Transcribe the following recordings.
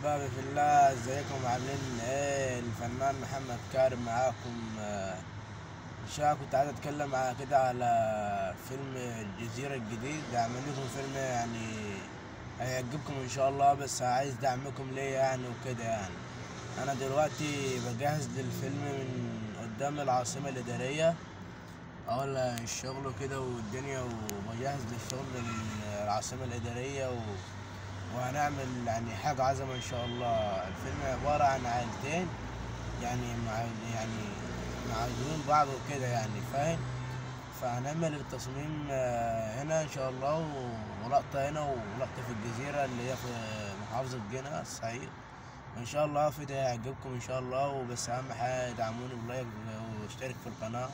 احبابي في الله، ازيكم عاملين ايه؟ الفنان محمد كارم معاكم. ان شاء الله كنت عايز اتكلم كده على فيلم الجزيرة الجديد. عامل لكم فيلم يعني هيعجبكم ان شاء الله، بس عايز دعمكم ليا يعني وكده يعني. انا دلوقتي بجهز للفيلم من قدام العاصمة الإدارية، اقول الشغل وكده والدنيا، وبجهز للشغل للعاصمة الإدارية وهنعمل يعني حاجة عظمة إن شاء الله. الفيلم عبارة عن عائلتين يعني يعني معادلين بعض وكده يعني، فاهم؟ فهنعمل التصميم هنا إن شاء الله، ولقطة هنا ولقطة في الجزيرة اللي هي في محافظة جنة الصعيد. وإن شاء الله فيديو هيعجبكم إن شاء الله. وبس أهم حاجة دعموني بلايك واشترك في القناة،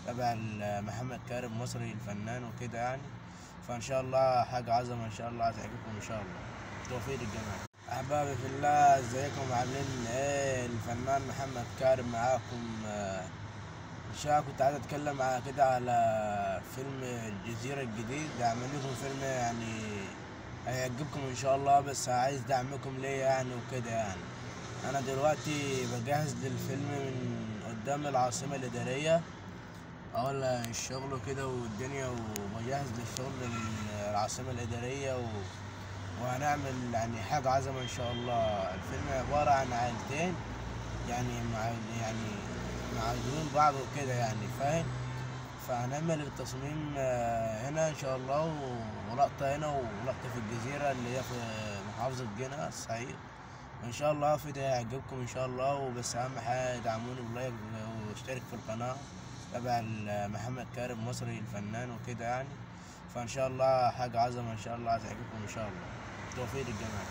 تبع محمد كارم مصري الفنان وكده يعني. فإن شاء الله حاجة عظمة إن شاء الله هتعجبكم إن شاء الله. توفيق للجميع. احبابي في الله، ازيكم عاملين ايه؟ الفنان محمد كارم معاكم. ان شاء الله كنت عايز اتكلم كده على فيلم الجزيرة الجديد. عامل لكم فيلم يعني هيعجبكم ان شاء الله، بس عايز دعمكم ليا يعني وكده يعني. انا دلوقتي بجهز للفيلم من قدام العاصمة الإدارية، اقول الشغل وكده والدنيا، وبجهز للشغل للعاصمة الإدارية وهنعمل يعني حاجة عظمة إن شاء الله. الفيلم عبارة عن عائلتين يعني يعني معادلين بعض وكده يعني، فاهم؟ فهنعمل التصميم هنا إن شاء الله، ولقطة هنا ولقطة في الجزيرة اللي هي في محافظة جنة الصعيد. وإن شاء الله فيديو هيعجبكم إن شاء الله. وبس أهم حاجة دعموني بلايك واشترك في القناة، تبع محمد كارم مصري الفنان وكده يعني. فإن شاء الله حاجة عظمة إن شاء الله هتعجبكم إن شاء الله. توفيق للجميع.